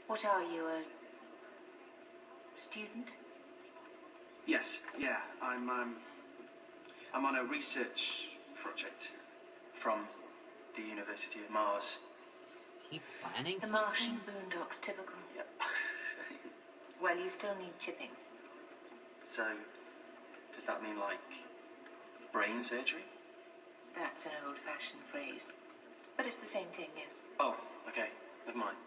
What are you, a student? Yes, yeah. I'm on a research project from the University of Mars. Is he planning The something? Martian boondocks, typical. Yep. Well, you still need chipping. So, does that mean, like, brain surgery? That's an old-fashioned phrase. But it's the same thing, yes. Oh, okay. Never mind.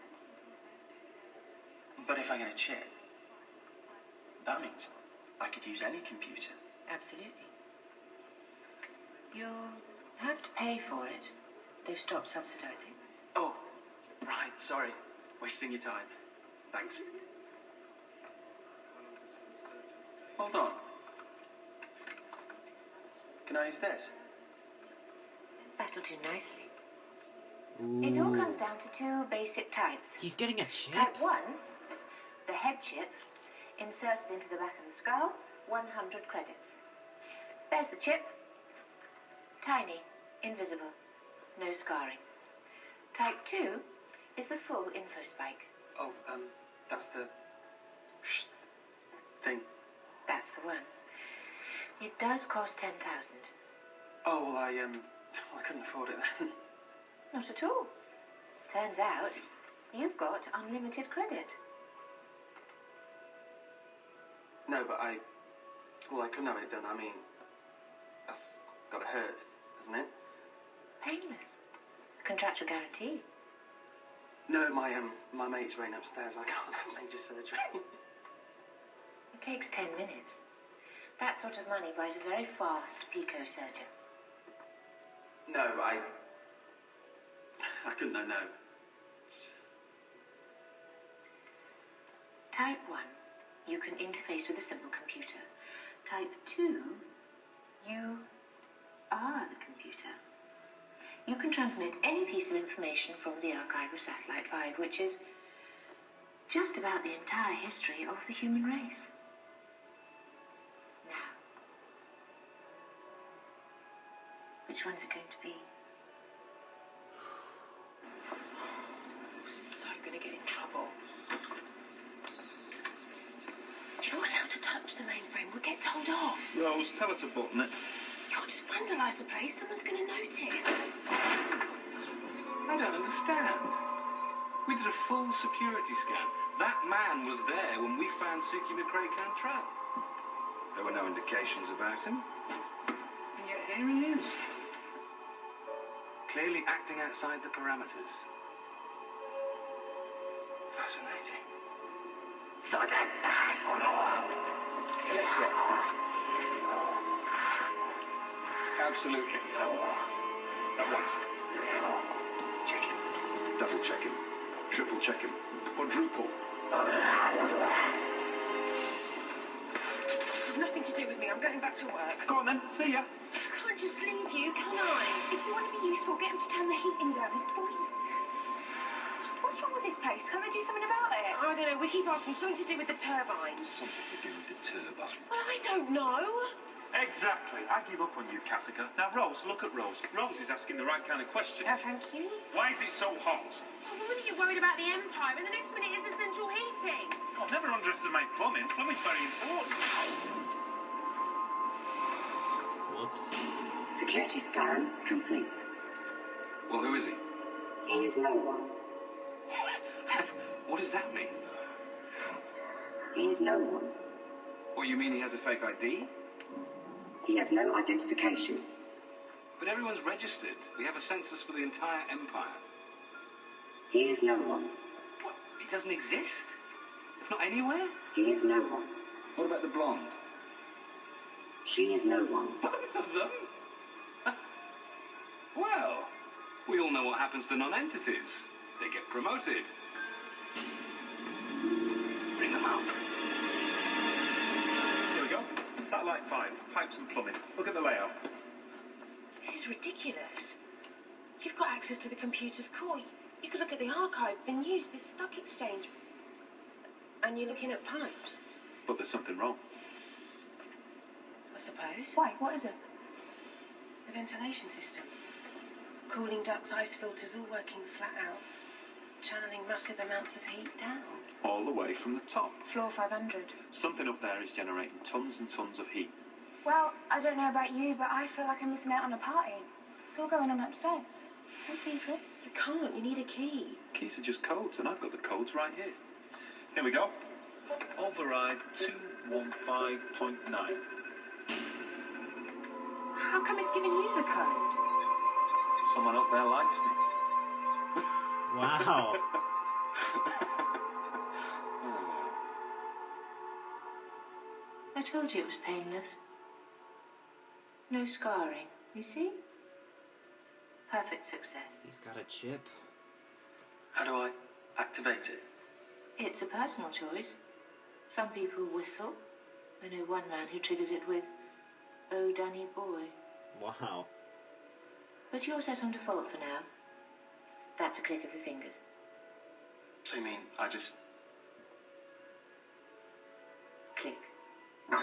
But if I get a chip, that means I could use any computer. Absolutely. You'll have to pay for it. They've stopped subsidizing. Oh, right. Sorry. Wasting your time. Thanks. Hold on. Can I use this? That'll do nicely. Ooh. It all comes down to two basic types. He's getting a chip? Type 1, the head chip, inserted into the back of the skull, 100 credits. There's the chip. Tiny, invisible, no scarring. Type 2 is the full info spike. Oh, that's the thing. That's the one. It does cost 10,000. Oh, well, I couldn't afford it then. Not at all. Turns out, you've got unlimited credit. No, but I couldn't have it done. I mean, that's gotta hurt, hasn't it? Painless. Contractual guarantee. No, my mate's waiting upstairs. I can't have major surgery. It takes 10 minutes. That sort of money buys a very fast pico surgeon. No, I couldn't. No. It's... Type 1, you can interface with a simple computer. Type 2, you are the computer. You can transmit any piece of information from the archive of Satellite 5, which is just about the entire history of the human race. Now, which one's it going to be? So gonna get in trouble. You're not allowed to touch the mainframe. We'll get told off. Rose, tell her to button it. You can't just vandalise the place. Someone's gonna notice. I don't understand. We did a full security scan. That man was there when we found Suki McRae Cantrell. There were no indications about him. And yet here he is. Clearly acting outside the parameters. Fascinating. Yes, sir. Absolutely. At once. Check him. Double check him. Triple check him. Quadruple. It's nothing to do with me. I'm going back to work. Go on then. See ya. I can't just leave you, can I? If you want to be useful, get him to turn the heating down. It's boiling. What's wrong with this place? Can't they do something about it? I don't know. We keep asking. Something to do with the turbines. Something to do with the turbine. Well, I don't know. Exactly. I give up on you, Kathica. Now, Rose, look at Rose. Rose is asking the right kind of questions. Oh, thank you. Why is it so hot? Oh, the minute you're worried about the Empire, and the next minute is the central heating. I've never underestimated plumbing. Plumbing's very important. Whoops. Security scan complete. Well, who is he? He is no one. What does that mean? He is no one. What, you mean he has a fake ID? He has no identification. But everyone's registered. We have a census for the entire empire. He is no one. What? He doesn't exist? Not anywhere? He is no one. What about the blonde? She is no one. Both of them? Well, we all know what happens to non-entities. They get promoted. Bring them up. Here we go. Satellite 5, pipes and plumbing. Look at the layout. This is ridiculous. You've got access to the computer's core. You could look at the archive, the news, the stock exchange. And you're looking at pipes. But there's something wrong. I suppose. Why? What is it? The ventilation system. Cooling ducts, ice filters, all working flat out. channeling massive amounts of heat down. All the way from the top. Floor 500. Something up there is generating tons and tons of heat. Well, I don't know about you, but I feel like I'm missing out on a party. It's all going on upstairs. No secret. You can't. You need a key. Keys are just codes, and I've got the codes right here. Here we go. Override 215.9. How come it's giving you the code? Someone up there likes me. Wow. I told you it was painless. No scarring, you see? Perfect success. He's got a chip. How do I activate it? It's a personal choice. Some people whistle. I know one man who triggers it with, "Oh, Danny boy." Wow. But you're set on default for now. That's a click of the fingers. So you mean I just... Click. Come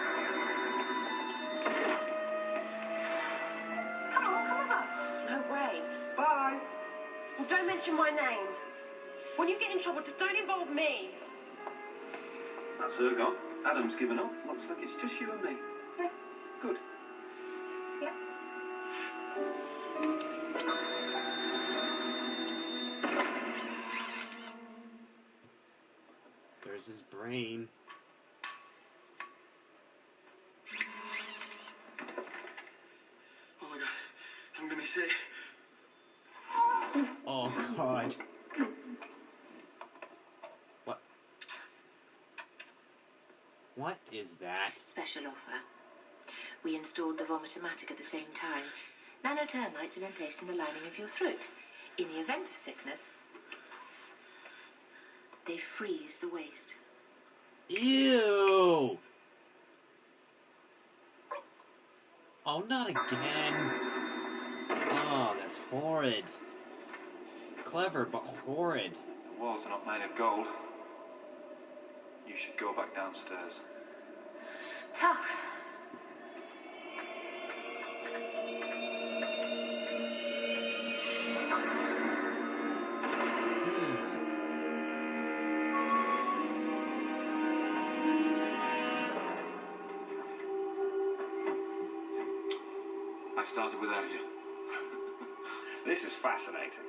on, come with us. No way. Bye. Well, don't mention my name. When you get in trouble, just don't involve me. That's her gone. Adam's given up. Looks like it's just you and me. Yeah. Good. Yeah. There's his brain. Oh my god, I'm gonna be sick. Oh god. What? What is that? Special offer. We installed the vomitomatic at the same time. Nanotermites have been placed in the lining of your throat. In the event of sickness, they freeze the waste. Ew! Oh, not again. Oh, that's horrid. Clever, but horrid. The walls are not made of gold. You should go back downstairs. Tough. I started without you. This is fascinating.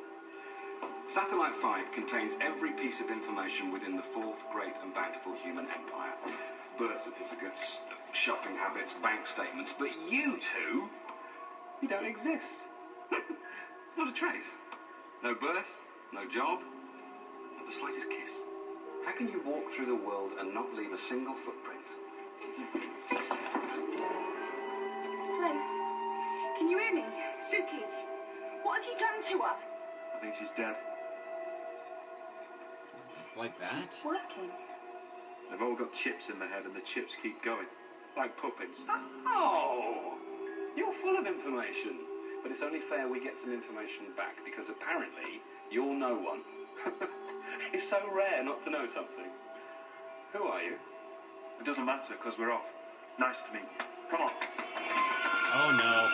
Satellite 5 contains every piece of information within the fourth great and bountiful human empire. Birth certificates, shopping habits, bank statements. But you two, you don't exist. It's not a trace. No birth, no job, not the slightest kiss. How can you walk through the world and not leave a single footprint? Suki. Hello. Can you hear me? Suki. What have you done to her? I think she's dead. Like that? She's working. They've all got chips in their head and the chips keep going. Like puppets. Oh! You're full of information. But it's only fair we get some information back because apparently you're no one. It's so rare not to know something. Who are you? It doesn't matter because we're off. Nice to meet you. Come on. Oh no.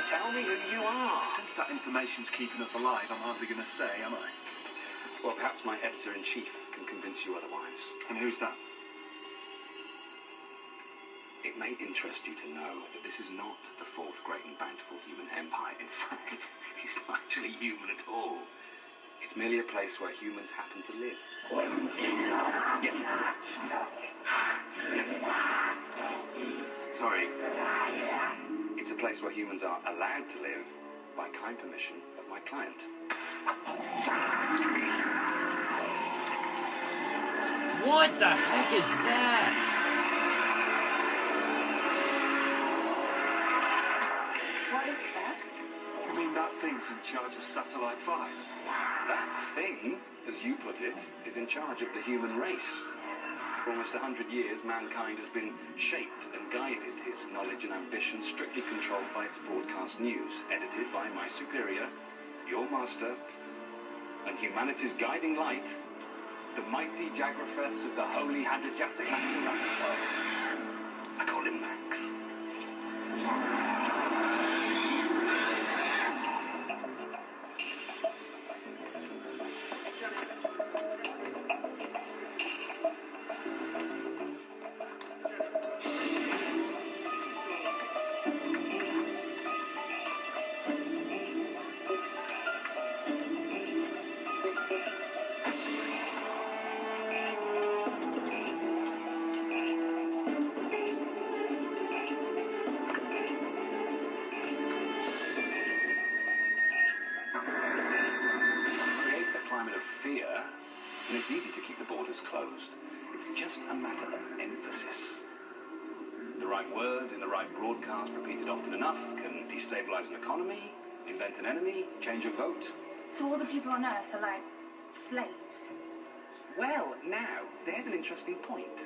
Tell me who you are. Since that information's keeping us alive, I'm hardly going to say, am I? Well, perhaps my editor-in-chief can convince you otherwise. And who's that? It may interest you to know that this is not the fourth great and bountiful human empire. In fact, it's not actually human at all. It's merely a place where humans happen to live. Yeah. Sorry. It's a place where humans are allowed to live by kind permission of my client. What the heck is that? What is that? You mean that thing's in charge of Satellite 5? That thing, as you put it, is in charge of the human race. For almost 100 years, mankind has been shaped and guided, his knowledge and ambition strictly controlled by its broadcast news, edited by my superior, your master, and humanity's guiding light, the mighty Jagrafess of the holy Hadrojasic Axolotl. I call him Max. And it's easy to keep the borders closed. It's just a matter of emphasis. The right word in the right broadcast, repeated often enough, can destabilize an economy, invent an enemy, change a vote. So all the people on Earth are like slaves? Well, now, there's an interesting point.